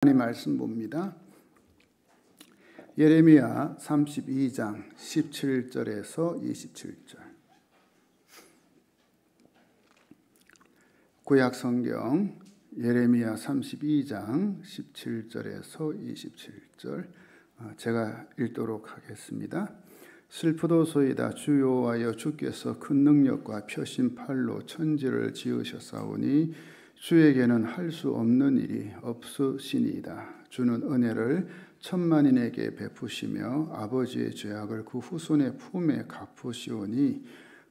하나님 말씀 봅니다. 예레미야 32장 17절에서 27절. 구약 성경 예레미야 32장 17절에서 27절 제가 읽도록 하겠습니다. 슬프도소이다. 주 여호와여, 주께서 큰 능력과 펴신 팔로 천지를 지으셨사오니 주에게는 할 수 없는 일이 없으시니이다. 주는 은혜를 천만인에게 베푸시며 아버지의 죄악을 그 후손의 품에 갚으시오니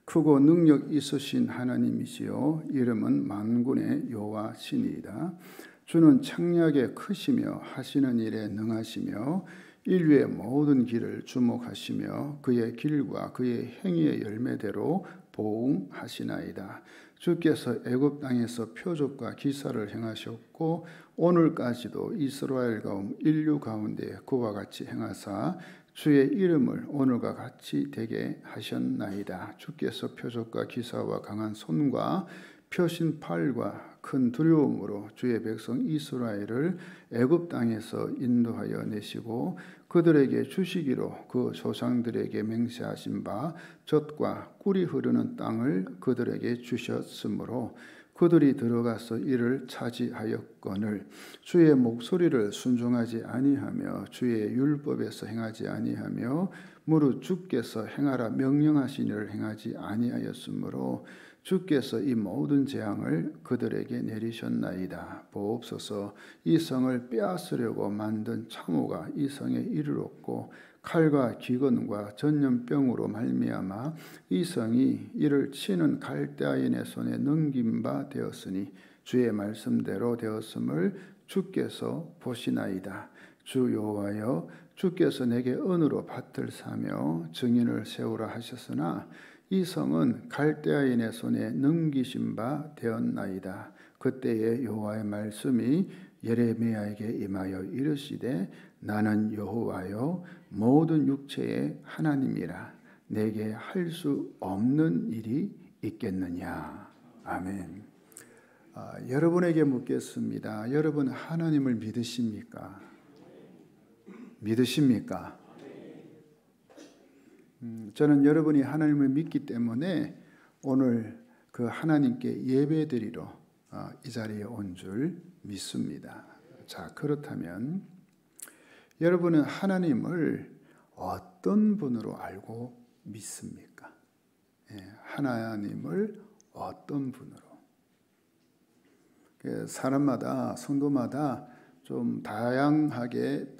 크고 능력 있으신 하나님이시요 이름은 만군의 여호와시니이다. 주는 창략에 크시며 하시는 일에 능하시며 인류의 모든 길을 주목하시며 그의 길과 그의 행위의 열매대로 보응하시나이다. 주께서 애굽 땅에서 표적과 기사를 행하셨고 오늘까지도 이스라엘 인류 가운데 그와 같이 행하사 주의 이름을 오늘과 같이 되게 하셨나이다. 주께서 표적과 기사와 강한 손과 펴신 팔과 큰 두려움으로 주의 백성 이스라엘을 애굽 땅에서 인도하여 내시고 그들에게 주시기로 그 조상들에게 맹세하신 바 젖과 꿀이 흐르는 땅을 그들에게 주셨으므로 그들이 들어가서 이를 차지하였거늘 주의 목소리를 순종하지 아니하며 주의 율법에서 행하지 아니하며 무릇 주께서 행하라 명령하신 일을 행하지 아니하였으므로 주께서 이 모든 재앙을 그들에게 내리셨나이다. 보옵소서, 이 성을 빼앗으려고 만든 참호가 이 성에 이르렀고 칼과 기근과 전염병으로 말미암아 이 성이 이를 치는 갈대아인의 손에 넘긴 바 되었으니 주의 말씀대로 되었음을 주께서 보시나이다. 주 여호와여, 주께서 내게 은으로 밭을 사며 증인을 세우라 하셨으나 이 성은 갈대아인의 손에 넘기신 바 되었나이다. 그때에 여호와의 말씀이 예레미야에게 임하여 이르시되 나는 여호와여 모든 육체의 하나님이라. 내게 할 수 없는 일이 있겠느냐. 아멘. 여러분에게 묻겠습니다. 여러분 하나님을 믿으십니까? 믿으십니까? 저는 여러분이 하나님을 믿기 때문에 오늘 그 하나님께 예배드리러 이 자리에 온 줄 믿습니다. 자, 그렇다면 여러분은 하나님을 어떤 분으로 알고 믿습니까? 하나님을 어떤 분으로? 사람마다, 성도마다 좀 다양하게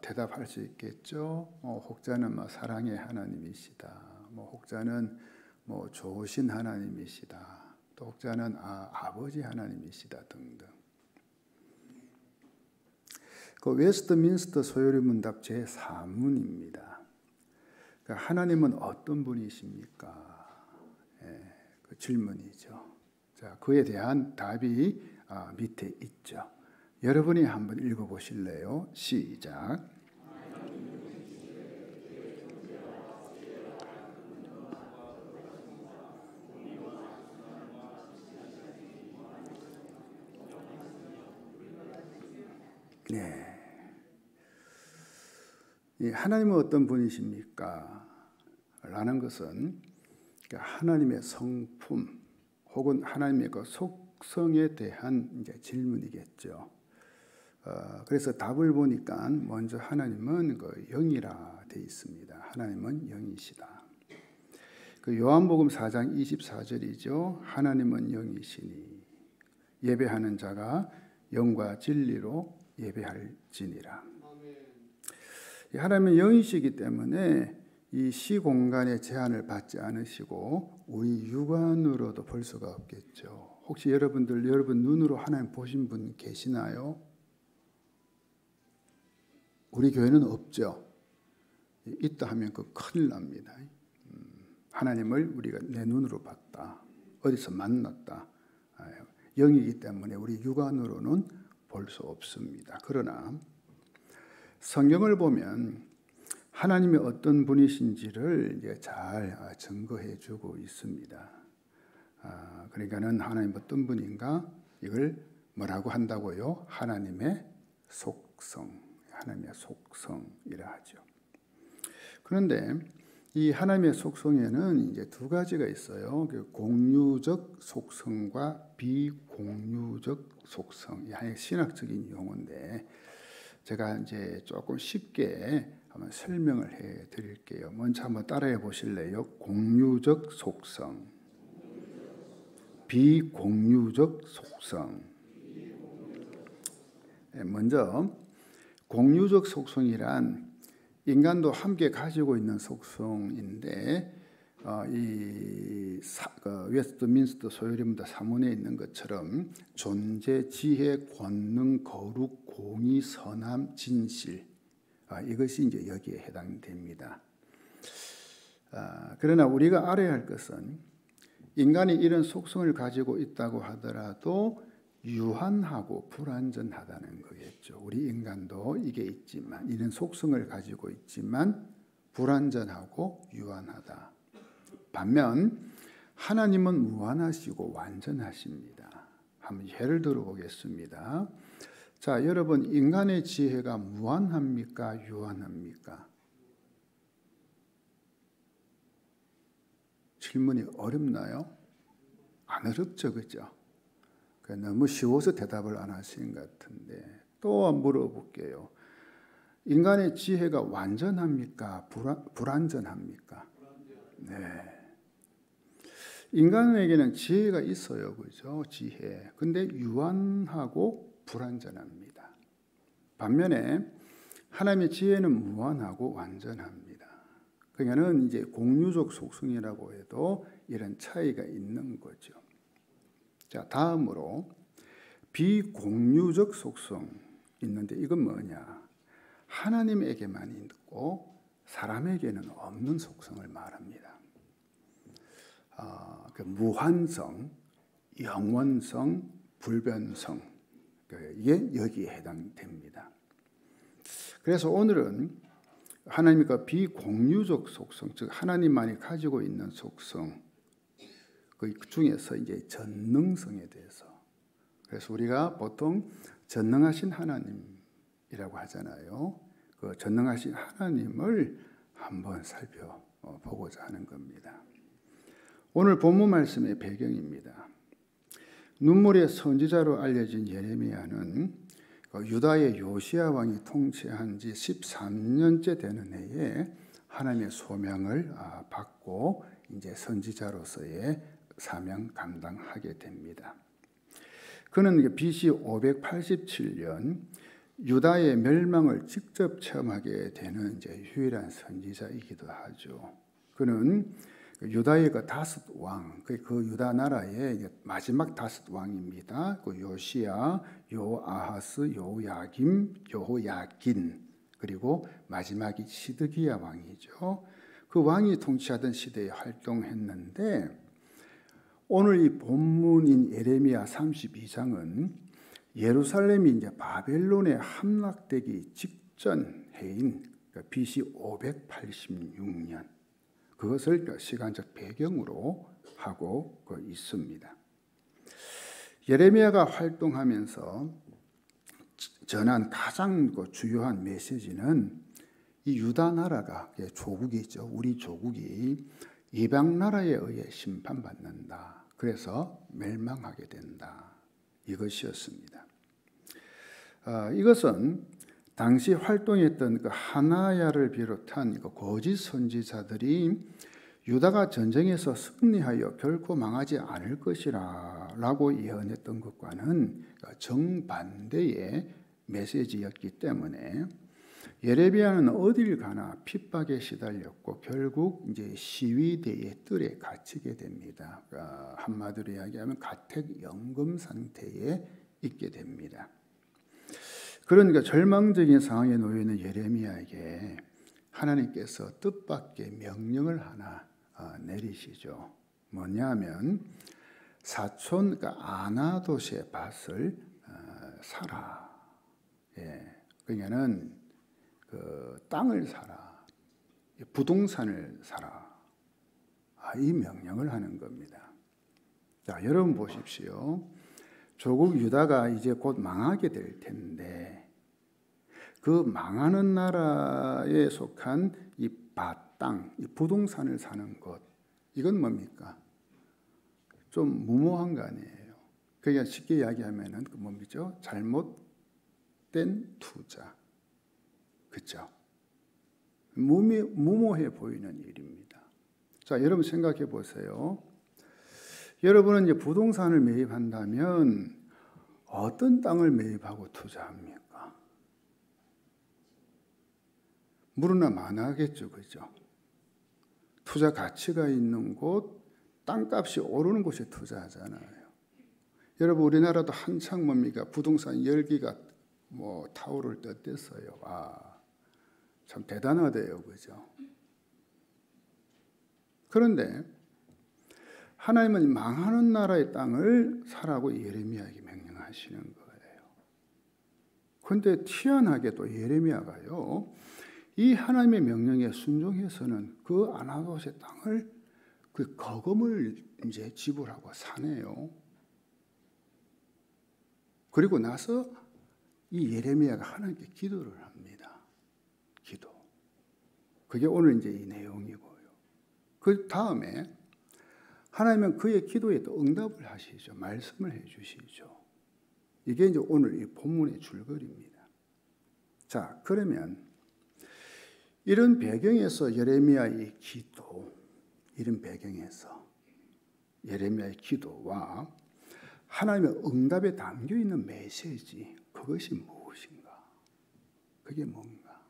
대답할 수 있겠죠. 혹자는 사랑의 하나님이시다. 혹자는 좋으신 하나님이시다. 또 혹자는 아버지 하나님이시다 등등. 그 웨스트민스터 소요리 문답 제4문입니다. 하나님은 어떤 분이십니까? 그 질문이죠. 자, 그에 대한 답이 밑에 있죠. 여러분이 한번 읽어보실래요? 시작. 네. 하나님은 어떤 분이십니까? 라는 것은 하나님의 성품 혹은 하나님의 그 속성에 대한 이제 질문이겠죠. 그래서 답을 보니까 먼저 하나님은 그 영이라 되어 있습니다. 하나님은 영이시다. 그 요한복음 4장 24절이죠. 하나님은 영이시니 예배하는 자가 영과 진리로 예배할지니라. 하나님은 영이시기 때문에 이 시공간의 제한을 받지 않으시고 우리 육안으로도 볼 수가 없겠죠. 혹시 여러분 눈으로 하나님 보신 분 계시나요? 우리 교회는 없죠. 있다 하면 그 큰일 납니다. 하나님을 우리가 내 눈으로 봤다. 어디서 만났다. 영이기 때문에 우리 육안으로는 볼 수 없습니다. 그러나 성경을 보면 하나님이 어떤 분이신지를 이제 잘 증거해 주고 있습니다. 그러니까는 하나님 어떤 분인가? 이걸 뭐라고 한다고요? 하나님의 속성, 하나님의 속성이라 하죠. 그런데 이 하나님의 속성에는 이제 두 가지가 있어요. 공유적 속성과 비공유적 속성. 이 신학적인 용어인데 제가 이제 조금 쉽게 한번 설명을 해 드릴게요. 먼저 한번 따라해 보실래요? 공유적 속성, 비공유적 속성. 먼저 공유적 속성이란 인간도 함께 가지고 있는 속성인데 웨스트민스터 소요리문답 사문에 있는 것처럼 존재, 지혜, 권능, 거룩, 공의, 선함, 진실 이것이 이제 여기에 해당됩니다. 그러나 우리가 알아야 할 것은 인간이 이런 속성을 가지고 있다고 하더라도 유한하고 불완전하다는 거겠죠. 우리 인간도 이게 있지만 이런 속성을 가지고 있지만 불완전하고 유한하다. 반면 하나님은 무한하시고 완전하십니다. 한번 예를 들어보겠습니다. 자, 여러분 인간의 지혜가 무한합니까? 유한합니까? 질문이 어렵나요? 안 어렵죠, 그죠? 너무 쉬워서 대답을 안 하시는 것 같은데 또 물어볼게요. 인간의 지혜가 완전합니까? 불완전합니까? 네. 인간에게는 지혜가 있어요, 그죠? 지혜. 근데 유한하고 불완전합니다. 반면에 하나님의 지혜는 무한하고 완전합니다. 그러니까는 이제 공유적 속성이라고 해도 이런 차이가 있는 거죠. 자, 다음으로 비공유적 속성 있는데 이건 뭐냐? 하나님에게만 있고 사람에게는 없는 속성을 말합니다. 그 무한성, 영원성, 불변성 이게 여기에 해당됩니다. 그래서 오늘은 하나님과 비공유적 속성, 즉 하나님만이 가지고 있는 속성 그 중에서 이제 전능성에 대해서, 그래서 우리가 보통 전능하신 하나님이라고 하잖아요. 그 전능하신 하나님을 한번 살펴보고자 하는 겁니다. 오늘 본문 말씀의 배경입니다. 눈물의 선지자로 알려진 예레미야는 유다의 요시야 왕이 통치한 지 13년째 되는 해에 하나님의 소명을 받고 이제 선지자로서의 사명 감당하게 됩니다. 그는 BC 587년 유다의 멸망을 직접 체험하게 되는 이제 유일한 선지자이기도 하죠. 그는 유다의 그 다섯 왕, 그 유다 나라의 마지막 다섯 왕입니다. 그 요시야, 요아하스, 요야김, 요야긴, 그리고 마지막이 시드기야 왕이죠. 그 왕이 통치하던 시대에 활동했는데 오늘 이 본문인 예레미야 32장은 예루살렘이 이제 바벨론에 함락되기 직전 해인 BC 586년 그것을 시간적 배경으로 하고 있습니다. 예레미야가 활동하면서 전한 가장 주요한 메시지는 이 유다 나라가 조국이죠. 우리 조국이 이방 나라에 의해 심판받는다. 그래서 멸망하게 된다. 이것이었습니다. 이것은 당시 활동했던 그 하나야를 비롯한 그 거짓 선지자들이 유다가 전쟁에서 승리하여 결코 망하지 않을 것이라고 예언했던 것과는 정반대의 메시지였기 때문에 예레미야는 어딜 가나 핍박에 시달렸고 결국 이제 시위대의 뜰에 갇히게 됩니다. 한마디로 이야기하면 가택연금 상태에 있게 됩니다. 그러니까 절망적인 상황에 놓여 있는 예레미야에게 하나님께서 뜻밖의 명령을 하나 내리시죠. 뭐냐면 사촌 아나돗의 밭을 사라. 그러니까는 그 땅을 사라, 부동산을 사라. 이 명령을 하는 겁니다. 자, 여러분 보십시오. 조국 유다가 이제 곧 망하게 될 텐데 그 망하는 나라에 속한 이 땅, 이 부동산을 사는 것, 이건 뭡니까? 좀 무모한 거 아니에요. 그러니까 쉽게 이야기하면은 그 뭡니까? 잘못된 투자. 그렇죠? 무모해 보이는 일입니다. 자, 여러분 생각해 보세요. 여러분은 이제 부동산을 매입한다면 어떤 땅을 매입하고 투자합니까? 물으나 마나겠죠, 그죠? 투자 가치가 있는 곳, 땅값이 오르는 곳에 투자하잖아요. 여러분 우리나라도 한창 뭡니까? 부동산 열기가 타오를 떴댔어요. 참 대단하대요, 그죠? 그런데 하나님은 망하는 나라의 땅을 사라고 예레미야에게 명령하시는 거예요. 그런데 희한하게도 예레미야가요, 이 하나님의 명령에 순종해서는 그 아나도스의 땅을 그 거금을 이제 지불하고 사네요. 그리고 나서 이 예레미야가 하나님께 기도를 합니다. 기도. 그게 오늘 이제 이 내용이고요. 그 다음에 하나님은 그의 기도에 또 응답을 하시죠. 말씀을 해주시죠. 이게 이제 오늘 이 본문의 줄거리입니다. 자, 그러면 이런 배경에서 예레미야의 기도, 이런 배경에서 예레미야의 기도와 하나님의 응답에 담겨 있는 메시지, 그것이 무엇인가? 그게 뭔가?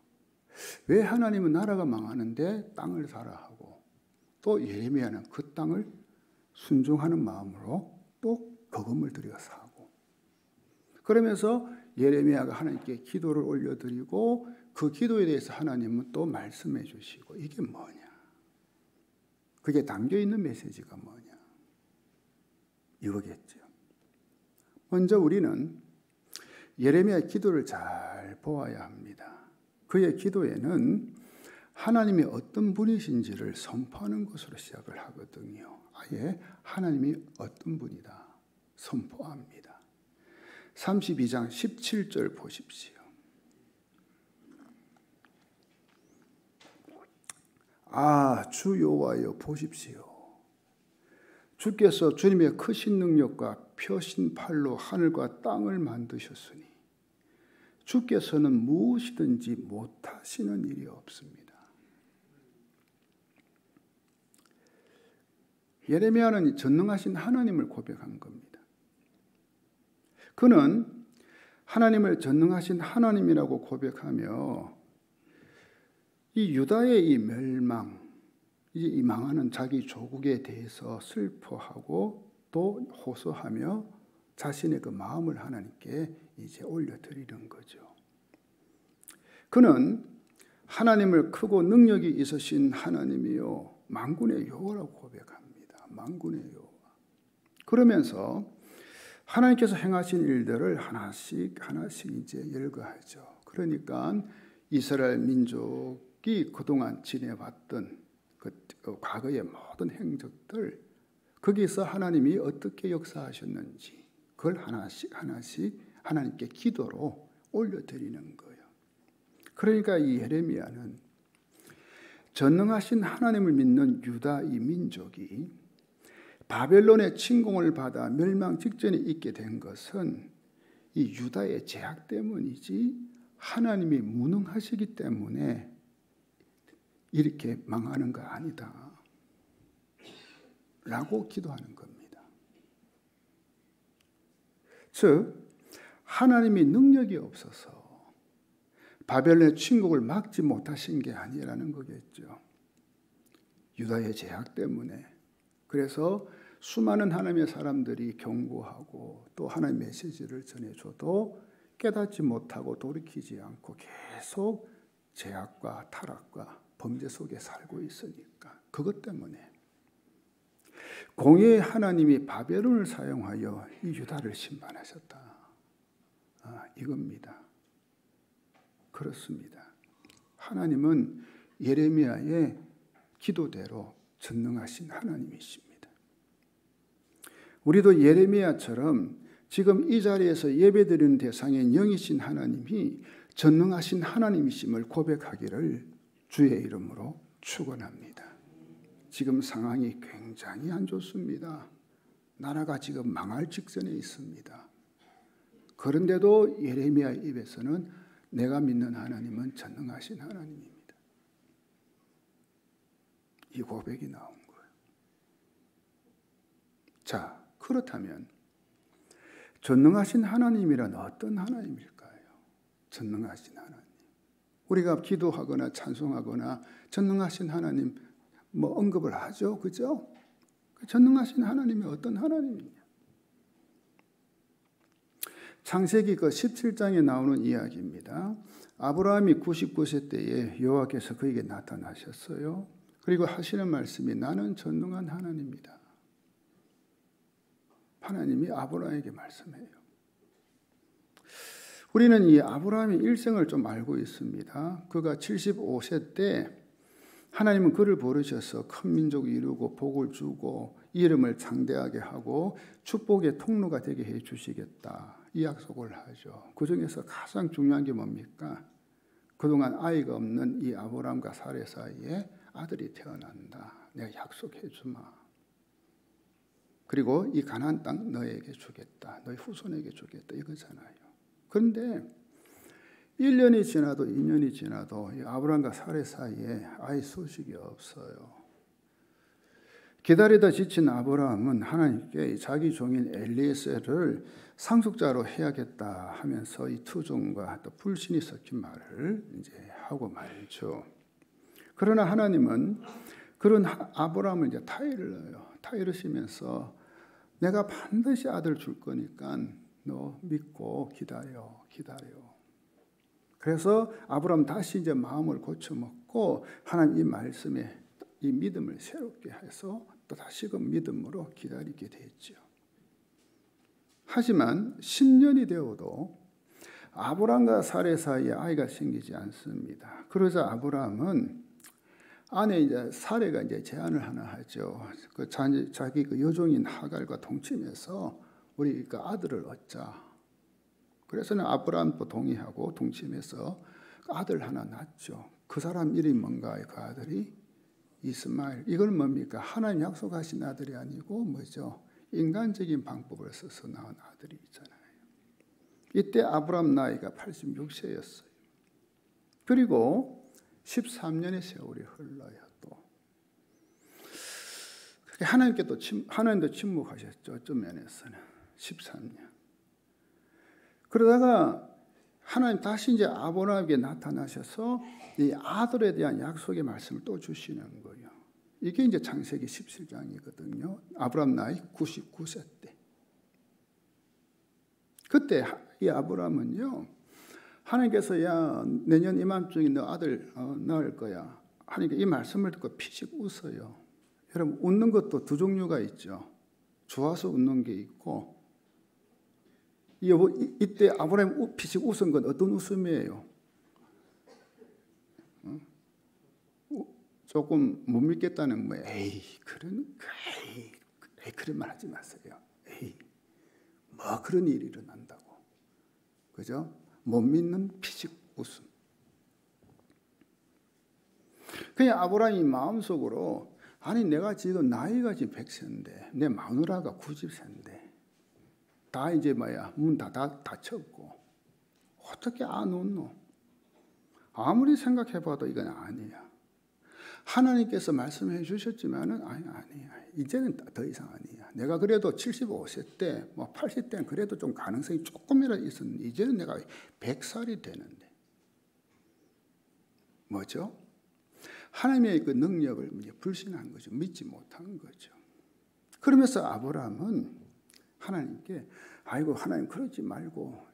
왜 하나님은 나라가 망하는데 땅을 사라 하고 또 예레미야는 그 땅을 순종하는 마음으로 또 거금을 들여 사고, 그러면서 예레미야가 하나님께 기도를 올려드리고 그 기도에 대해서 하나님은 또 말씀해 주시고, 이게 뭐냐? 그게 담겨 있는 메시지가 뭐냐? 이거겠죠. 먼저 우리는 예레미야의 기도를 잘 보아야 합니다. 그의 기도에는 하나님이 어떤 분이신지를 선포하는 것으로 시작을 하거든요. 아예 하나님이 어떤 분이다 선포합니다. 32장 17절 보십시오. 주 여호와여 보십시오. 주께서 주님의 크신 능력과 펴신 팔로 하늘과 땅을 만드셨으니 주께서는 무엇이든지 못하시는 일이 없습니다. 예레미야는 전능하신 하나님을 고백한 겁니다. 그는 하나님을 전능하신 하나님이라고 고백하며 이 유다의 이 멸망, 이 망하는 자기 조국에 대해서 슬퍼하고 또 호소하며 자신의 그 마음을 하나님께 이제 올려드리는 거죠. 그는 하나님을 크고 능력이 있으신 하나님이요 만군의 여호와라고 고백합니다. 만군의 여호와. 그러면서 하나님께서 행하신 일들을 하나씩 이제 열거하죠. 그러니까 이스라엘 민족이 그동안 지내왔던 그 과거의 모든 행적들, 거기서 하나님이 어떻게 역사하셨는지 그걸 하나씩 하나님께 기도로 올려드리는 거예요. 그러니까 이 예레미야는 전능하신 하나님을 믿는 유다 이 민족이 바벨론의 침공을 받아 멸망 직전에 있게 된 것은 이 유다의 죄악 때문이지 하나님이 무능하시기 때문에 이렇게 망하는 거 아니다 라고 기도하는 겁니다. 즉 하나님이 능력이 없어서 바벨론의 침공을 막지 못하신 게 아니라는 거겠죠. 유다의 죄악 때문에. 그래서 수많은 하나님의 사람들이 경고하고 또 하나님의 메시지를 전해줘도 깨닫지 못하고 돌이키지 않고 계속 죄악과 타락과 범죄 속에 살고 있으니까 그것 때문에 공의의 하나님이 바벨론을 사용하여 이 유다를 심판하셨다. 이겁니다. 그렇습니다. 하나님은 예레미야의 기도대로 전능하신 하나님이십니다. 우리도 예레미야처럼 지금 이 자리에서 예배드리는 대상인 영이신 하나님이 전능하신 하나님이심을 고백하기를 주의 이름으로 축원합니다. 지금 상황이 굉장히 안 좋습니다. 나라가 지금 망할 직전에 있습니다. 그런데도 예레미야 입에서는 내가 믿는 하나님은 전능하신 하나님입니다. 이 고백이 나온 거예요. 자, 그렇다면 전능하신 하나님이란 어떤 하나님일까요? 전능하신 하나님. 우리가 기도하거나 찬송하거나 전능하신 하나님 언급을 하죠. 그죠? 전능하신 하나님이 어떤 하나님이냐? 창세기 17장에 나오는 이야기입니다. 아브라함이 99세 때에 여호와께서 그에게 나타나셨어요. 그리고 하시는 말씀이 나는 전능한 하나님이다. 하나님이 아브라함에게 말씀해요. 우리는 이 아브라함의 일생을 좀 알고 있습니다. 그가 75세 때 하나님은 그를 부르셔서 큰 민족을 이루고 복을 주고 이름을 장대하게 하고 축복의 통로가 되게 해 주시겠다. 이 약속을 하죠. 그중에서 가장 중요한 게 뭡니까? 그동안 아이가 없는 이 아브라함과 사레 사이에 아들이 태어난다. 내가 약속해 주마. 그리고 이 가나안 땅 너에게 주겠다. 너희 후손에게 주겠다. 이거잖아요. 그런데 1년이 지나도 2년이 지나도 이 아브라함과 사레 사이에 아이 소식이 없어요. 기다리다 지친 아브라함은 하나님께 자기 종인 엘리에셀을 상속자로 해야겠다 하면서 이 투정과 또 불신이 섞인 말을 이제 하고 말이죠. 그러나 하나님은 그런 아브라함을 이제 타이르시면서 내가 반드시 아들 줄 거니까 너 믿고 기다려. 그래서 아브라함 다시 이제 마음을 고쳐먹고 하나님 이 말씀에 이 믿음을 새롭게 해서 또 다시금 믿음으로 기다리게 됐죠. 하지만 10년이 되어도 아브라함과 사레 사이에 아이가 생기지 않습니다. 그러자 아브라함은 아내 이제 사레가 이제 제안을 하나 하죠. 자기 여종인 하갈과 동침해서 우리 그 아들을 얻자. 그래서는 아브라함도 동의하고 동침해서 아들 하나 낳죠. 그 사람 이름이 뭔가요? 그 아들이 이스마엘. 이건 뭡니까? 하나님 약속하신 아들이 아니고 뭐죠? 인간적인 방법을 써서 낳은 아들이 있잖아요. 이때 아브라함 나이가 86세였어요. 그리고 13년의 세월이 흘러요. 또 하나님도 침묵하셨죠. 어떤 면에서는 13년. 그러다가 하나님 다시 이제 아브라함에게 나타나셔서 이 아들에 대한 약속의 말씀을 또 주시는 거예요. 이게 이제 창세기 17장이거든요. 아브라함 나이 99세 때. 그때 이 아브라함은요. 하나님께서 야 내년 이맘중에 너 아들 낳을 거야. 하니까 이 말씀을 듣고 피식 웃어요. 여러분 웃는 것도 두 종류가 있죠. 좋아서 웃는 게 있고 이때 아브라함이 피식 웃은 건 어떤 웃음이에요? 조금 못 믿겠다는 뭐 그런 말 하지 마세요. 뭐 그런 일이 일어난다고. 그죠? 못 믿는 피식 웃음. 그냥 아브라함이 마음속으로 아니 내가 지금 나이가 지금 100세인데 내 마누라가 90세인데 다 이제 문 다 닫혔고 어떻게 안 웃노? 아무리 생각해봐도 이건 아니야. 하나님께서 말씀해 주셨지만은 아니야. 이제는 더 이상 아니야. 내가 그래도 75세 때 80대는 그래도 좀 가능성이 조금이라도 있었는데 이제는 내가 100살이 되는데 뭐죠? 하나님의 그 능력을 이제 불신한 거죠. 믿지 못한 거죠. 그러면서 아브라함은 하나님께 아이고 하나님 그러지 말고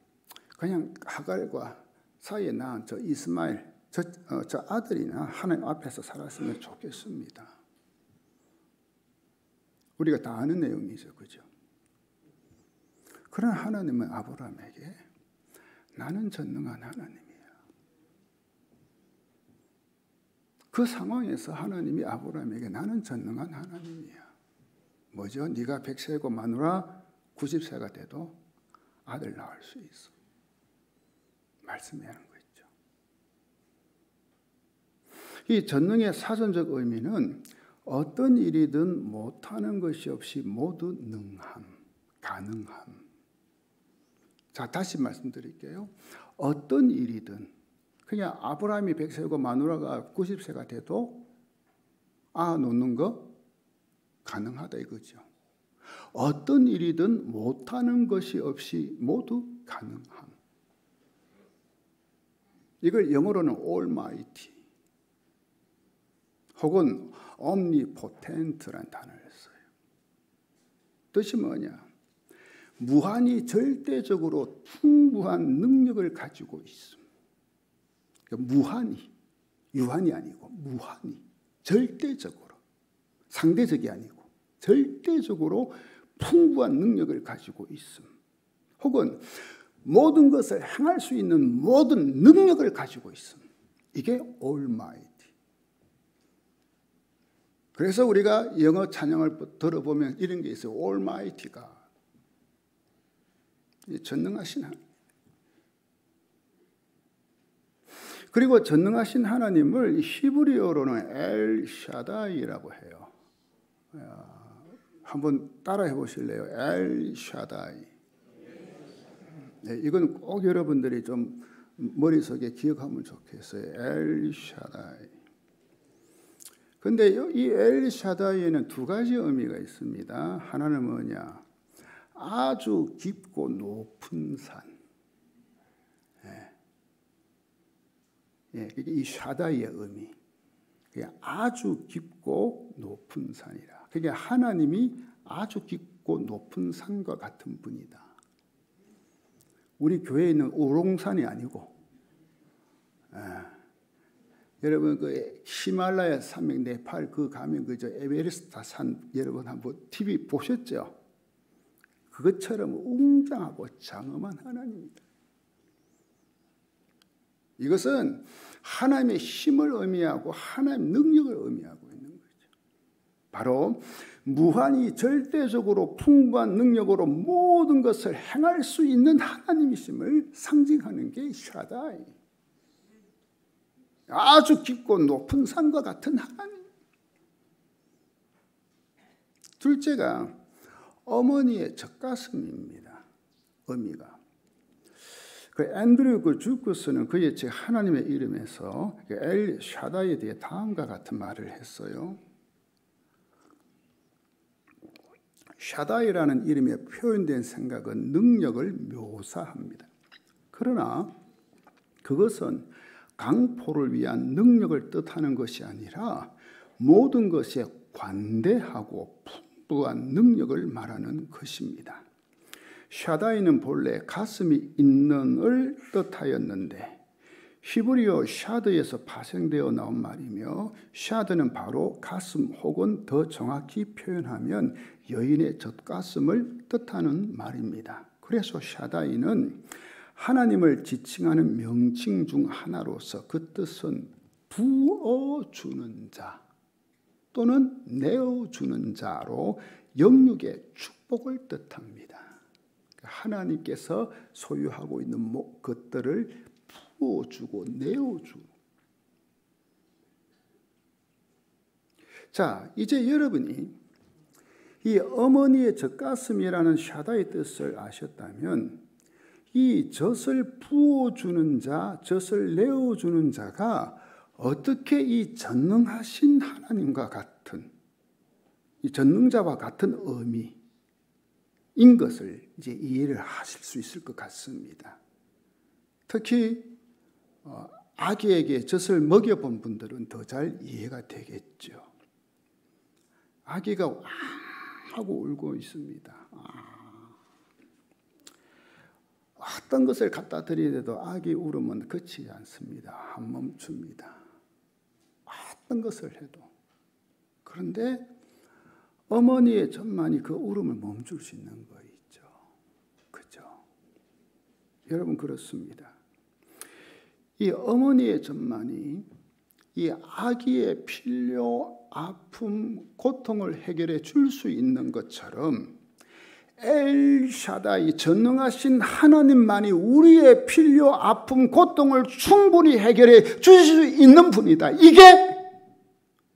그냥 하갈과 사이에 낳은 저 이스마엘 저 아들이나 하나님 앞에서 살았으면 좋겠습니다. 우리가 다 아는 내용이죠. 그죠? 그러나 하나님은 아브라함에게 나는 전능한 하나님이야. 그 상황에서 하나님이 아브라함에게 나는 전능한 하나님이야. 뭐죠? 네가 100세고 마누라 90세가 돼도 아들 낳을 수 있어. 말씀해야 하는 거죠. 이 전능의 사전적 의미는 어떤 일이든 못하는 것이 없이 모두 능함, 가능함. 자, 다시 말씀드릴게요. 어떤 일이든 그냥 아브라함이 100세고 마누라가 90세가 돼도 놓는 거 가능하다 이거죠. 어떤 일이든 못하는 것이 없이 모두 가능함. 이걸 영어로는 almighty 혹은 omnipotent라는 단어를 써요. 뜻이 뭐냐? 무한히 절대적으로 풍부한 능력을 가지고 있습니다. 무한히, 유한이 아니고 무한히, 절대적으로, 상대적이 아니고 절대적으로 풍부한 능력을 가지고 있습니다. 혹은 모든 것을 행할 수 있는 모든 능력을 가지고 있습니다. 이게 almighty. 그래서 우리가 영어 찬양을 들어보면 이런 게 있어요. almighty가 전능하신 하나님. 그리고 전능하신 하나님을 히브리어로는 엘 샤다이라고 해요. 한번 따라해 보실래요? 엘 샤다이. 네, 이건 꼭 여러분들이 좀 머릿속에 기억하면 좋겠어요. 엘 샤다이. 근데 이 엘 샤다이에는 두 가지 의미가 있습니다. 하나는 뭐냐? 아주 깊고 높은 산. 이 샤다이의 의미. 아주 깊고 높은 산이라. 그게 하나님이 아주 깊고 높은 산과 같은 분이다. 우리 교회에 있는 우롱산이 아니고, 여러분 그 히말라야 산맥 네팔 그 가면 그저 에베레스트 산 여러분 한번 TV 보셨죠? 그것처럼 웅장하고 장엄한 하나님입니다. 이것은 하나님의 힘을 의미하고 하나님의 능력을 의미하고 있는 거죠. 바로 무한히 절대적으로 풍부한 능력으로 모든 것을 행할 수 있는 하나님이심을 상징하는 게 샤다이. 아주 깊고 높은 산과 같은 하나님. 둘째가 어머니의 젖가슴입니다. 의미가. 그 앤드류 그 주크스는 그의 제 하나님의 이름에서 엘 샤다이에 대해 다음과 같은 말을 했어요. 샤다이라는 이름에 표현된 생각은 능력을 묘사합니다. 그러나 그것은 강포를 위한 능력을 뜻하는 것이 아니라 모든 것에 관대하고 풍부한 능력을 말하는 것입니다. 샤다이는 본래 가슴이 있는을 뜻하였는데 히브리어 샤드에서 파생되어 나온 말이며 샤드는 바로 가슴 혹은 더 정확히 표현하면 여인의 젖가슴을 뜻하는 말입니다. 그래서 샤다이는 하나님을 지칭하는 명칭 중 하나로서 그 뜻은 부어주는 자 또는 내어주는 자로 영육의 축복을 뜻합니다. 하나님께서 소유하고 있는 것들을 부어주고 내어주고. 자, 이제 여러분이 이 어머니의 젖가슴이라는 샤다의 뜻을 아셨다면 이 젖을 부어주는 자, 젖을 내어주는 자가 어떻게 이 전능하신 하나님과 같은 이 전능자와 같은 의미인 것을 이제 이해를 하실 수 있을 것 같습니다. 특히 아기에게 젖을 먹여본 분들은 더 잘 이해가 되겠죠. 아기가 왕 하고 울고 있습니다. 어떤 것을 갖다 드리더라도 아기 울음은 그치지 않습니다. 안 멈춥니다. 어떤 것을 해도. 그런데 어머니의 젖만이 그 울음을 멈출 수 있는 거 있죠. 그죠? 여러분 그렇습니다. 이 어머니의 젖만이 이 아기의 필요, 아픔, 고통을 해결해 줄 수 있는 것처럼 엘샤다이 전능하신 하나님만이 우리의 필요, 아픔, 고통을 충분히 해결해 주실 수 있는 분이다. 이게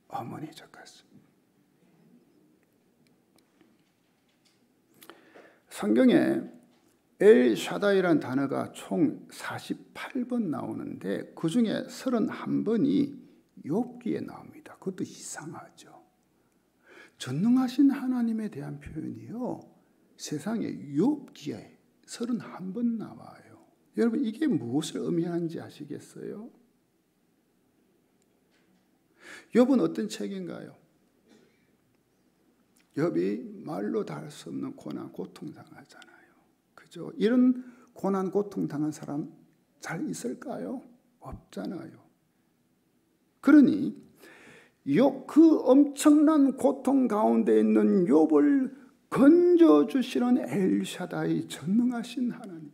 어머니 젓가슴. 성경에 엘샤다이라는 단어가 총 48번 나오는데 그 중에 31번이 욥기에 나옵니다. 그것도 이상하죠. 전능하신 하나님에 대한 표현이요, 세상에 욥기에 31번 나와요. 여러분, 이게 무엇을 의미하는지 아시겠어요? 욥은 어떤 책인가요? 욥이 말로 다 할 수 없는 고난, 고통 당하잖아요. 그죠? 이런 고난, 고통 당한 사람 잘 있을까요? 없잖아요. 그러니 욥, 그 엄청난 고통 가운데 있는 욥을 건져주시는 엘샤다이 전능하신 하나님,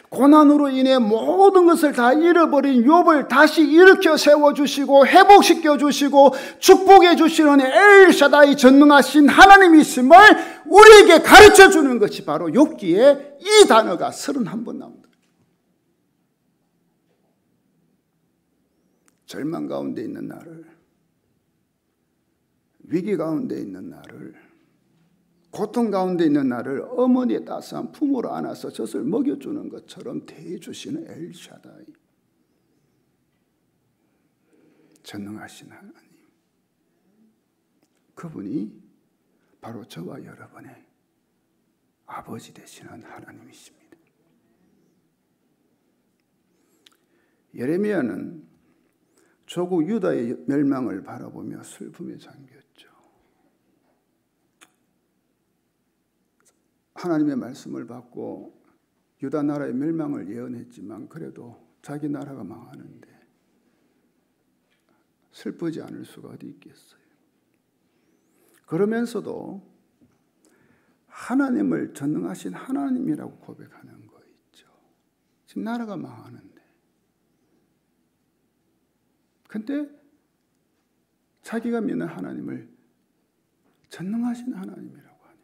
고난으로 인해 모든 것을 다 잃어버린 욥을 다시 일으켜 세워주시고 회복시켜 주시고 축복해 주시는 엘샤다이 전능하신 하나님이 있음을 우리에게 가르쳐 주는 것이 바로 욥기에 이 단어가 31번 나옵니다. 절망 가운데 있는 나를, 위기 가운데 있는 나를, 고통 가운데 있는 나를 어머니의 따스한 품으로 안아서 젖을 먹여주는 것처럼 대해주시는 엘샤다이, 전능하신 하나님, 그분이 바로 저와 여러분의 아버지 되시는 하나님이십니다. 예레미야는 조국 유다의 멸망을 바라보며 슬픔에 잠겼죠. 하나님의 말씀을 받고 유다 나라의 멸망을 예언했지만 그래도 자기 나라가 망하는데 슬프지 않을 수가 어디 있겠어요. 그러면서도 하나님을 전능하신 하나님이라고 고백하는 거 있죠. 지금 나라가 망하는데. 근데 자기가 믿는 하나님을 전능하신 하나님이라고 하네.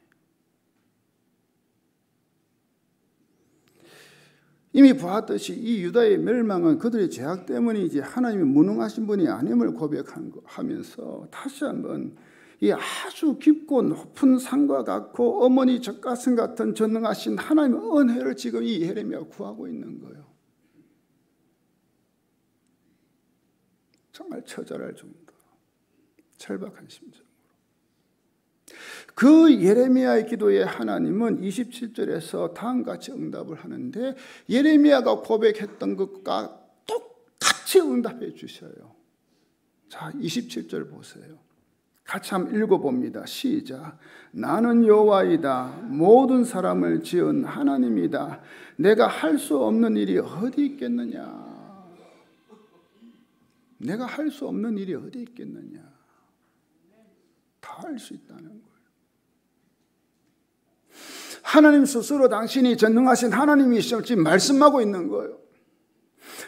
이미 보았듯이 이 유다의 멸망은 그들의 죄악 때문이지 하나님이 무능하신 분이 아님을 고백하면서 다시 한번 이 아주 깊고 높은 산과 같고 어머니 젖가슴 같은 전능하신 하나님의 은혜를 지금 이 예레미야가 구하고 있는 거예요. 정말 처절할 정도로 절박한 심정으로. 그 예레미야의 기도에 하나님은 27절에서 다음같이 응답을 하는데 예레미야가 고백했던 것과 똑같이 응답해 주셔요. 자, 27절 보세요. 같이 한번 읽어봅니다. 시작. 나는 여호와이다. 모든 사람을 지은 하나님이다. 내가 할 수 없는 일이 어디 있겠느냐. 내가 할 수 없는 일이 어디 있겠느냐. 다 할 수 있다는 거예요. 하나님 스스로 당신이 전능하신 하나님이시죠. 지금 말씀하고 있는 거예요.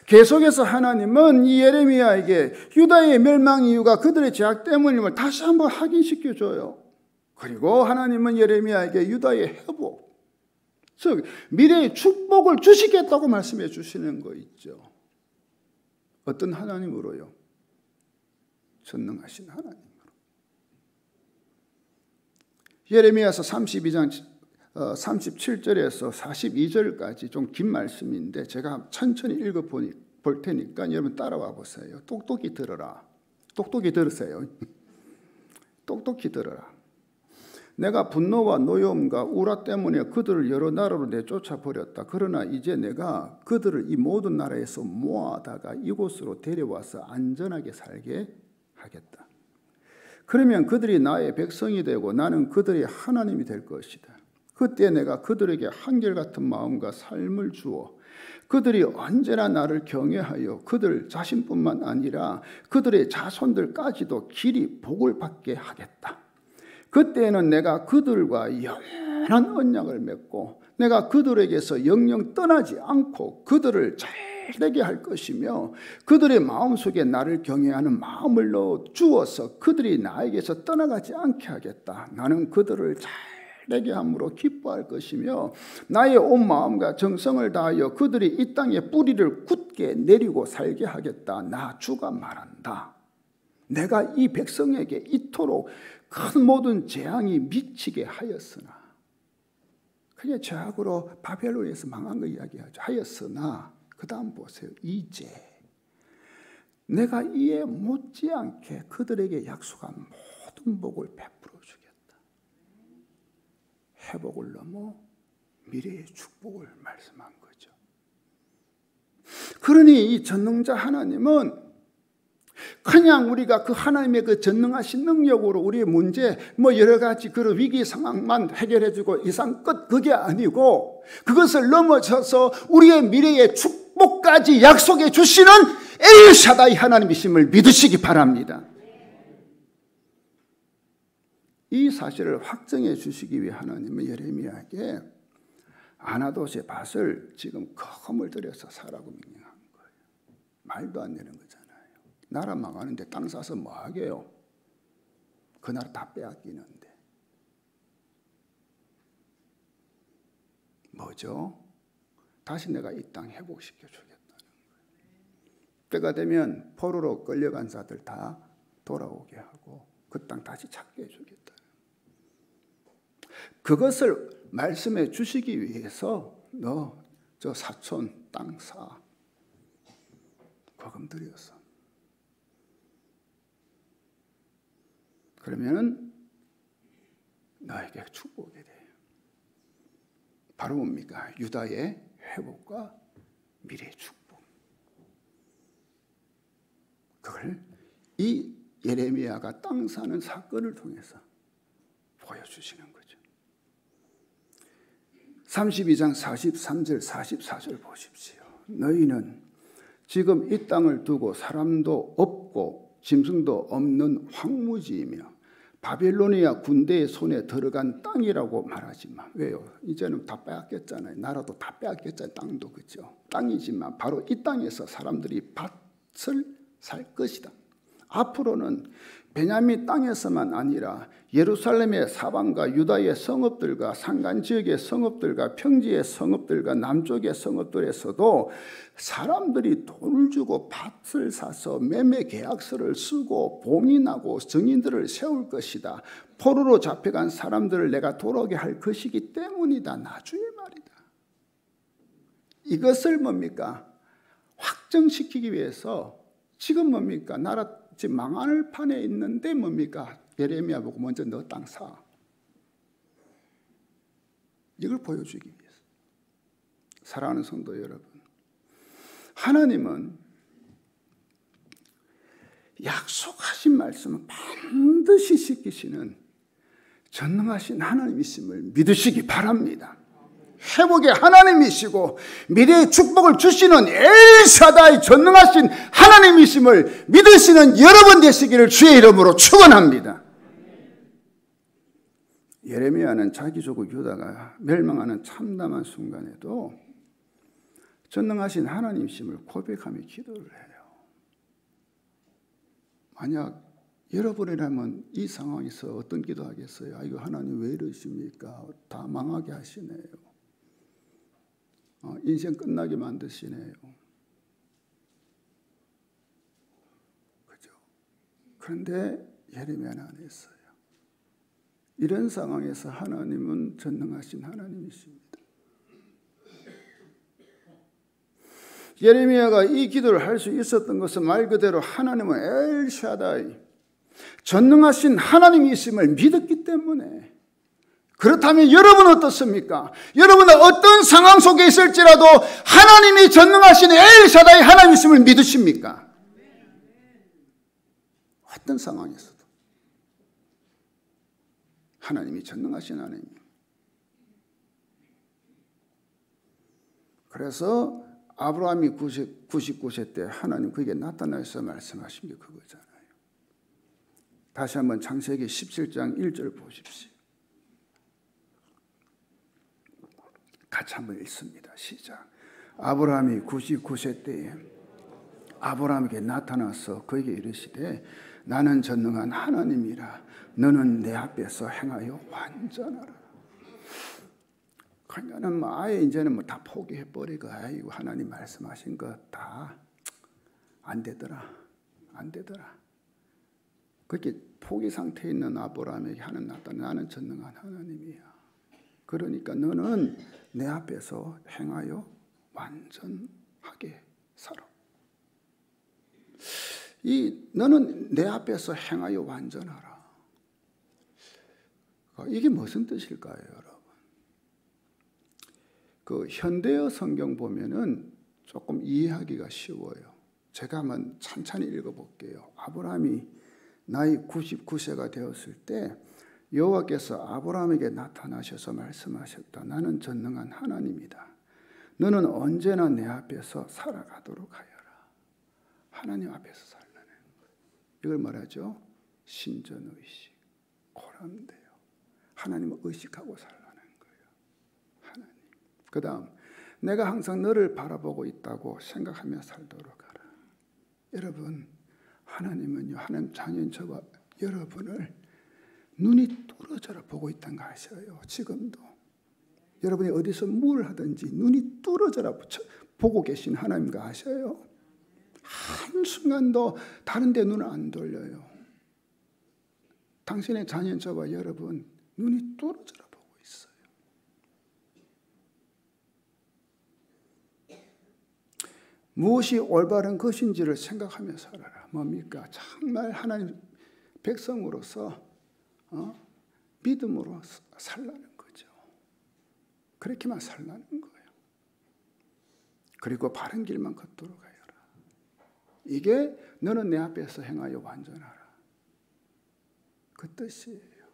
계속해서 하나님은 이 예레미야에게 유다의 멸망 이유가 그들의 죄악 때문임을 다시 한번 확인시켜줘요. 그리고 하나님은 예레미야에게 유다의 회복, 즉 미래의 축복을 주시겠다고 말씀해 주시는 거 있죠. 어떤 하나님으로요? 전능하신 하나님으로. 예레미야서 32장 37절에서 42절까지 좀 긴 말씀인데 제가 천천히 읽어볼 테니까 여러분 따라와 보세요. 똑똑히 들어라. 똑똑히 들으세요. 똑똑히 들어라. 내가 분노와 노여움과 우라 때문에 그들을 여러 나라로 내쫓아 버렸다. 그러나 이제 내가 그들을 이 모든 나라에서 모아다가 이곳으로 데려와서 안전하게 살게 하겠다. 그러면 그들이 나의 백성이 되고 나는 그들의 하나님이 될 것이다. 그때 내가 그들에게 한결같은 마음과 삶을 주어 그들이 언제나 나를 경외하여 그들 자신뿐만 아니라 그들의 자손들까지도 길이 복을 받게 하겠다. 그때는 내가 그들과 영원한 언약을 맺고 내가 그들에게서 영영 떠나지 않고 그들을 되게 할 것이며 그들의 마음속에 나를 경외하는 마음을 넣어 주어서 그들이 나에게서 떠나가지 않게 하겠다. 나는 그들을 잘 되게 함으로 기뻐할 것이며 나의 온 마음과 정성을 다하여 그들이 이 땅에 뿌리를 굳게 내리고 살게 하겠다. 나 주가 말한다. 내가 이 백성에게 이토록 큰 모든 재앙이 미치게 하였으나, 그게 죄악으로 바벨론에서 망한 거 이야기하죠. 하였으나 그 다음 보세요. 이제 내가 이에 못지않게 그들에게 약속한 모든 복을 베풀어 주겠다. 회복을 넘어 미래의 축복을 말씀한 거죠. 그러니 이 전능자 하나님은 그냥 우리가 그 하나님의 그 전능하신 능력으로 우리의 문제 여러 가지 그런 위기 상황만 해결해주고 이상 끝, 그게 아니고 그것을 넘어서서 우리의 미래의 축복까지 약속해 주시는 엘샤다이 하나님이심을 믿으시기 바랍니다. 이 사실을 확정해 주시기 위해 하나님은 예레미야에게 아나돗의 밭을 지금 거금을 들여서 사라고 명령한 거예요. 말도 안 되는 거잖아요. 나라 망하는데 땅 사서 뭐 하게요? 그 나라 다 빼앗기는데. 뭐죠? 다시 내가 이 땅 회복시켜 주겠다는 거예요. 때가 되면 포로로 끌려간 자들 다 돌아오게 하고 그 땅 다시 찾게 해주겠다. 그것을 말씀해 주시기 위해서 너 저 사촌 땅 사. 거금 들여서. 그러면 너에게 축복이 돼요. 바로 뭡니까? 유다의 회복과 미래의 축복. 그걸 이 예레미야가 땅 사는 사건을 통해서 보여주시는 거죠. 32장 43절 44절 보십시오. 너희는 지금 이 땅을 두고 사람도 없고 짐승도 없는 황무지이며 바벨로니아 군대의 손에 들어간 땅이라고 말하지 마. 왜요? 이제는 다 빼앗겼잖아요. 나라도 다 빼앗겼잖아요. 땅도 그렇죠. 땅이지만 바로 이 땅에서 사람들이 밭을 살 것이다. 앞으로는 베냐민 땅에서만 아니라 예루살렘의 사방과 유다의 성읍들과 산간지역의 성읍들과 평지의 성읍들과 남쪽의 성읍들에서도 사람들이 돈을 주고 밭을 사서 매매 계약서를 쓰고 봉인하고 증인들을 세울 것이다. 포로로 잡혀간 사람들을 내가 돌아오게 할 것이기 때문이다. 나주의 말이다. 이것을 뭡니까? 확정시키기 위해서 지금 뭡니까? 나라 지금 망할 판에 있는데 뭡니까? 예레미야 보고 먼저 너 땅 사. 이걸 보여주기 위해서. 사랑하는 성도 여러분, 하나님은 약속하신 말씀은 반드시 지키시는 전능하신 하나님이심을 믿으시기 바랍니다. 회복의 하나님이시고 미래의 축복을 주시는 엘샤다이 전능하신 하나님이심을 믿으시는 여러분 되시기를 주의 이름으로 축원합니다. 예레미야는 자기 조국 유다가 멸망하는 참담한 순간에도 전능하신 하나님이심을 고백하며 기도를 해요. 만약 여러분이라면 이 상황에서 어떤 기도하겠어요? 이거 하나님 왜 이러십니까? 다 망하게 하시네요. 인생 끝나게 만드시네요. 그죠? 그런데 예레미야는 안 했어요. 이런 상황에서 하나님은 전능하신 하나님이십니다. 예레미야가 이 기도를 할 수 있었던 것은 말 그대로 하나님은 엘샤다이 전능하신 하나님이심을 믿었기 때문에. 그렇다면 여러분 어떻습니까? 여러분은 어떤 상황 속에 있을지라도 하나님이 전능하신 엘샤다이 하나님이심을 믿으십니까? 어떤 상황에서도 하나님이 전능하신 하나님. 그래서 아브라함이 99세 때 하나님 그에게 나타나서 말씀하신 게 그거잖아요. 다시 한번 창세기 17장 1절 보십시오. 같이 한번 읽습니다. 시작. 아브라함이 99세 때에 아브라함에게 나타나서 그에게 이르시되 나는 전능한 하나님이라 너는 내 앞에서 행하여 완전하라. 그러니까는 아예 이제는 다 포기해 버리고 아이고 하나님 말씀하신 거 다 안 되더라. 그렇게 포기 상태에 있는 아브라함에게 하나님 나타나 나는 전능한 하나님이야. 그러니까 너는 내 앞에서 행하여 완전하게 살아. 너는 내 앞에서 행하여 완전하라. 이게 무슨 뜻일까요, 여러분? 그 현대어 성경 보면은 조금 이해하기가 쉬워요. 제가 한번 찬찬히 읽어볼게요. 아브라함이 나이 99세가 되었을 때 여호와께서 아브라함에게 나타나셔서 말씀하셨다. 나는 전능한 하나님이다. 너는 언제나 내 앞에서 살아가도록 하여라. 하나님 앞에서 살라는 거예요. 이걸 말하죠. 신전의식. 고란돼요. 하나님을 의식하고 살라는 거예요. 하나님. 그 다음 내가 항상 너를 바라보고 있다고 생각하며 살도록 하라. 여러분 하나님은요. 하나님 자녀인 저와 여러분을 눈이 뚫어져라 보고 있다는 거 아셔요. 지금도. 여러분이 어디서 뭘 하든지 눈이 뚫어져라 보고 계신 하나님 거 아셔요. 한순간도 다른 데 눈을 안 돌려요. 당신의 자녀인 저와 여러분 눈이 뚫어져라 보고 있어요. 무엇이 올바른 것인지를 생각하며 살아라. 뭡니까? 정말 하나님 백성으로서 믿음으로 살라는 거죠. 그렇게만 살라는 거예요. 그리고 바른 길만 걷도록 하여라. 이게 너는 내 앞에서 행하여 완전하라. 그 뜻이에요.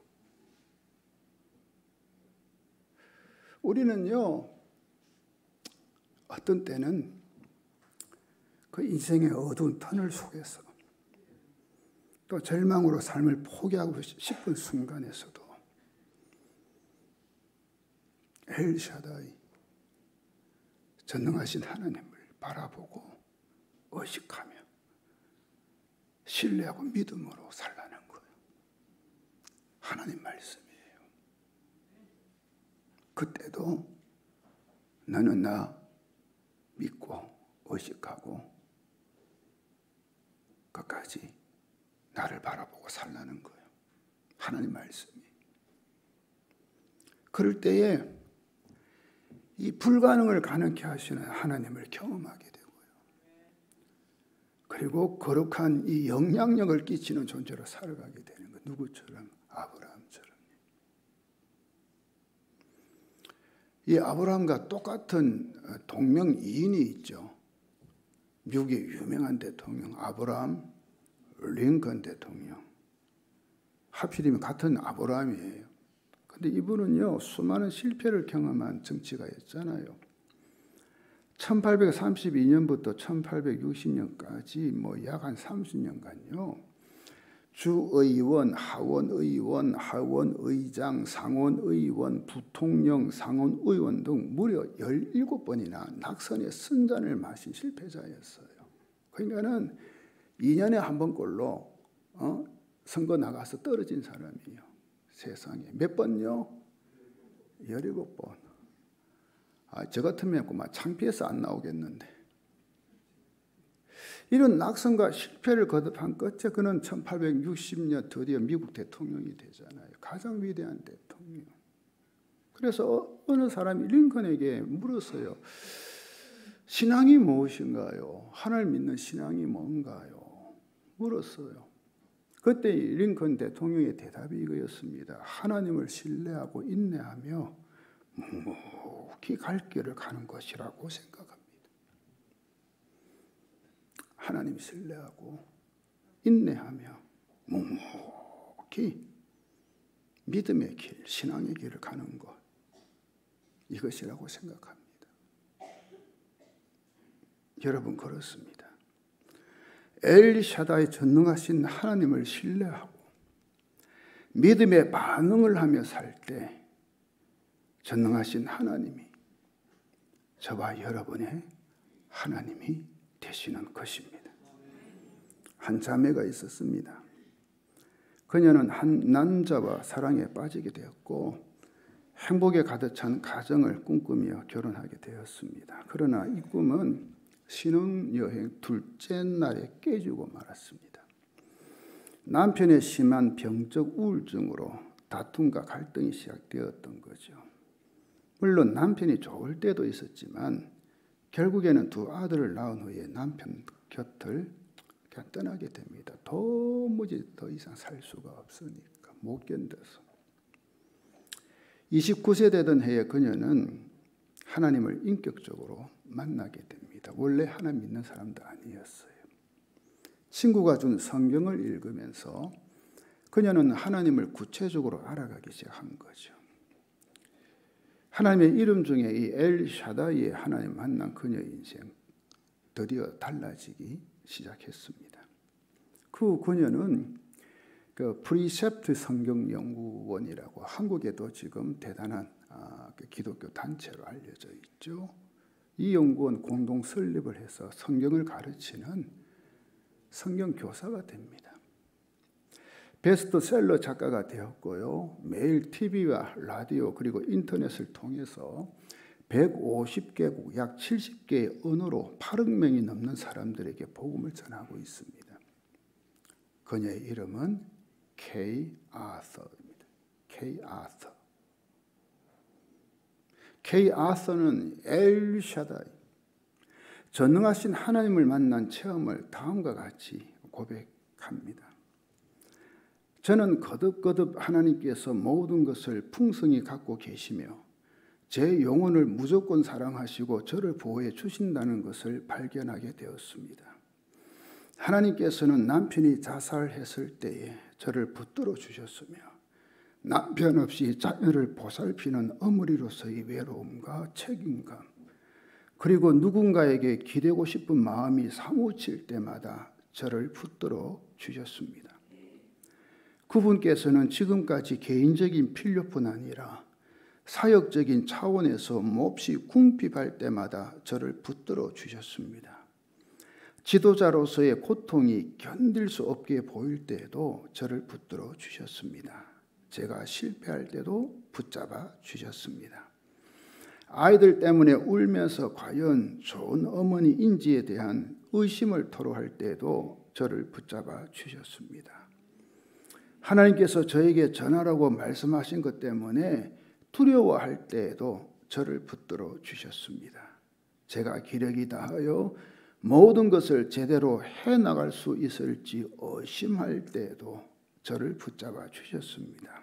우리는요, 어떤 때는 그 인생의 어두운 터널 속에서 또 절망으로 삶을 포기하고 싶은 순간에서도 엘샤다이 전능하신 하나님을 바라보고 의식하며 신뢰하고 믿음으로 살라는 거예요. 하나님 말씀이에요. 그때도 너는 나 믿고 의식하고 끝까지 나를 바라보고 살라는 거예요. 하나님 말씀이. 그럴 때에 이 불가능을 가능케 하시는 하나님을 경험하게 되고요. 그리고 거룩한 이 영향력을 끼치는 존재로 살아가게 되는 거예요. 누구처럼? 아브라함처럼. 이 아브라함과 똑같은 동명이인이 있죠. 미국의 유명한 대통령 아브라함 링컨 대통령. 하필이면 같은 아브라함이에요. 근데 이분은요, 수많은 실패를 경험한 정치가였잖아요. 1832년부터 1860년까지 약 한 30년간요. 주의원, 하원의원, 하원의장, 상원의원, 부통령, 상원의원 등 무려 17번이나 낙선의 선잔을 마신 실패자였어요. 그러니까는 2년에 한 번꼴로 선거 나가서 떨어진 사람이에요. 세상에. 몇 번요? 17번. 저 같으면 창피해서 안 나오겠는데. 이런 낙선과 실패를 거듭한 끝에 그는 1860년 드디어 미국 대통령이 되잖아요. 가장 위대한 대통령. 그래서 어느 사람이 링컨에게 물었어요. 신앙이 무엇인가요? 하나님을 믿는 신앙이 뭔가요? 물었어요. 그때 링컨 대통령의 대답이 이거였습니다. 하나님을 신뢰하고 인내하며 묵묵히 갈 길을 가는 것이라고 생각합니다. 하나님 신뢰하고 인내하며 묵묵히 믿음의 길, 신앙의 길을 가는 것, 이것이라고 생각합니다. 여러분 그렇습니다. 엘샤다이 전능하신 하나님을 신뢰하고 믿음의 반응을 하며 살 때 전능하신 하나님이 저와 여러분의 하나님이 되시는 것입니다. 한 자매가 있었습니다. 그녀는 한 남자와 사랑에 빠지게 되었고 행복에 가득 찬 가정을 꿈꾸며 결혼하게 되었습니다. 그러나 이 꿈은 신혼여행 둘째 날에 깨지고 말았습니다. 남편의 심한 병적 우울증으로 다툼과 갈등이 시작되었던 거죠. 물론 남편이 좋을 때도 있었지만 결국에는 두 아들을 낳은 후에 남편 곁을 그냥 떠나게 됩니다. 도무지 더 이상 살 수가 없으니까 못 견뎌서. 29세 되던 해에 그녀는 하나님을 인격적으로 만나게 됩니다. 원래 하나님 믿는 사람도 아니었어요. 친구가 준 성경을 읽으면서 그녀는 하나님을 구체적으로 알아가기 시작한 거죠. 하나님의 이름 중에 이 엘 샤다이의 하나님 만난 그녀의 인생 드디어 달라지기 시작했습니다. 그 그녀는 그 프리셉트 성경연구원이라고 한국에도 지금 대단한 기독교 단체로 알려져 있죠. 이 연구원 공동 설립을 해서 성경을 가르치는 성경 교사가 됩니다. 베스트셀러 작가가 되었고요. 매일 TV와 라디오 그리고 인터넷을 통해서 150개국 약 70개의 언어로 8억 명이 넘는 사람들에게 복음을 전하고 있습니다. 그녀의 이름은 Kay Arthur입니다. Kay Arthur. Kay Arthur는 엘 샤다이, 전능하신 하나님을 만난 체험을 다음과 같이 고백합니다. 저는 거듭거듭 하나님께서 모든 것을 풍성히 갖고 계시며 제 영혼을 무조건 사랑하시고 저를 보호해 주신다는 것을 발견하게 되었습니다. 하나님께서는 남편이 자살했을 때에 저를 붙들어 주셨으며 남편 없이 자녀를 보살피는 어머니로서의 외로움과 책임감 그리고 누군가에게 기대고 싶은 마음이 사무칠 때마다 저를 붙들어 주셨습니다. 그분께서는 지금까지 개인적인 필요뿐 아니라 사역적인 차원에서 몹시 궁핍할 때마다 저를 붙들어 주셨습니다. 지도자로서의 고통이 견딜 수 없게 보일 때에도 저를 붙들어 주셨습니다. 제가 실패할 때도 붙잡아 주셨습니다. 아이들 때문에 울면서 과연 좋은 어머니인지에 대한 의심을 토로할 때에도 저를 붙잡아 주셨습니다. 하나님께서 저에게 전하라고 말씀하신 것 때문에 두려워할 때에도 저를 붙들어 주셨습니다. 제가 기력이 다하여 모든 것을 제대로 해나갈 수 있을지 의심할 때에도 저를 붙잡아 주셨습니다.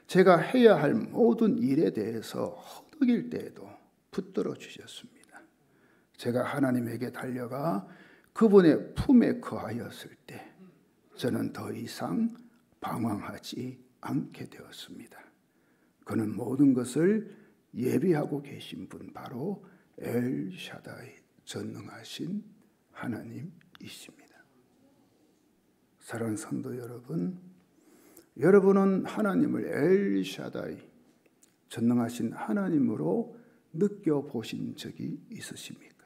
제가 해야 할 모든 일에 대해서 허덕일 때에도 붙들어 주셨습니다. 제가 하나님에게 달려가 그분의 품에 거하였을 때 저는 더 이상 방황하지 않게 되었습니다. 그는 모든 것을 예비하고 계신 분 바로 엘 샤다이 전능하신 하나님이십니다. 사랑하는 성도 여러분, 여러분은 하나님을 엘 샤다이 전능하신 하나님으로 느껴보신 적이 있으십니까?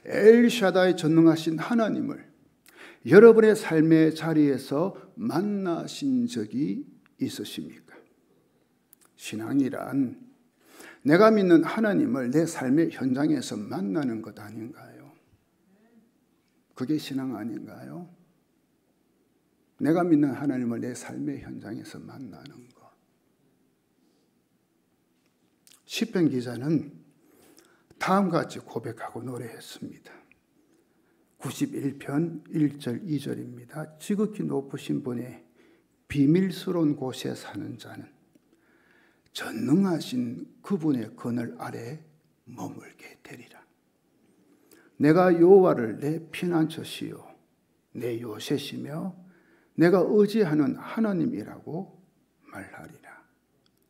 엘 샤다이 전능하신 하나님을 여러분의 삶의 자리에서 만나신 적이 있으십니까? 신앙이란 내가 믿는 하나님을 내 삶의 현장에서 만나는 것 아닌가요? 그게 신앙 아닌가요? 내가 믿는 하나님을 내 삶의 현장에서 만나는 것. 시편 기자는 다음과 같이 고백하고 노래했습니다. 91편 1절 2절입니다. 지극히 높으신 분의 비밀스러운 곳에 사는 자는 전능하신 그분의 그늘 아래 머물게 되리라. 내가 여호와를 내 피난처시요 내 요새시며 내가 의지하는 하나님이라고 말하리라.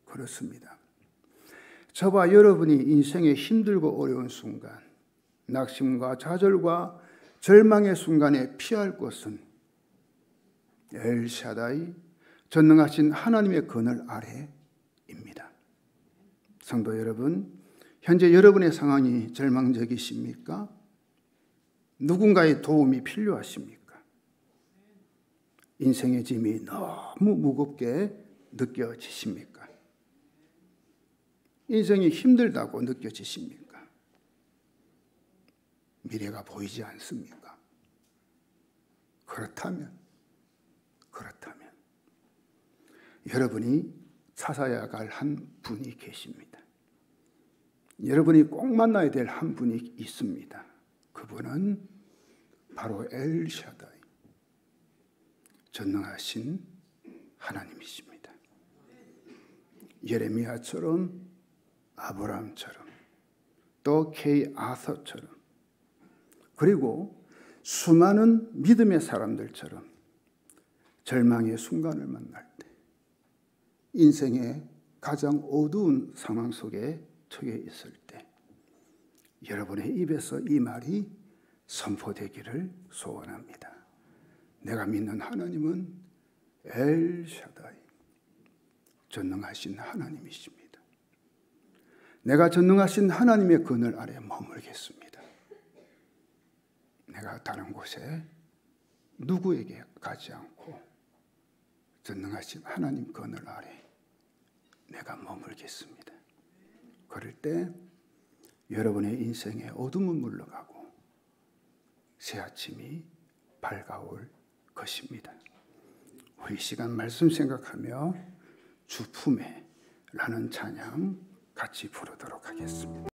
그렇습니다. 저와 여러분이 인생의 힘들고 어려운 순간, 낙심과 좌절과 절망의 순간에 피할 곳은 엘 샤다이 전능하신 하나님의 그늘 아래입니다. 성도 여러분, 현재 여러분의 상황이 절망적이십니까? 누군가의 도움이 필요하십니까? 인생의 짐이 너무 무겁게 느껴지십니까? 인생이 힘들다고 느껴지십니까? 미래가 보이지 않습니까? 그렇다면 여러분이 찾아야 갈 한 분이 계십니다. 여러분이 꼭 만나야 될 한 분이 있습니다. 그분은 바로 엘샤다이, 전능하신 하나님이십니다. 예레미야처럼, 아브라함처럼, 또 케이 아서처럼, 그리고 수많은 믿음의 사람들처럼 절망의 순간을 만날 때, 인생의 가장 어두운 상황 속에 처해 있을 때 여러분의 입에서 이 말이 선포되기를 소원합니다. 내가 믿는 하나님은 엘샤다이, 전능하신 하나님이십니다. 내가 전능하신 하나님의 그늘 아래 머물겠습니다. 내가 다른 곳에 누구에게 가지 않고 전능하신 하나님 그늘 아래 내가 머물겠습니다. 그럴 때 여러분의 인생의 어둠은 물러가고 새 아침이 밝아올 것입니다. 우리 시간 말씀 생각하며 주 품에 라는 찬양 같이 부르도록 하겠습니다.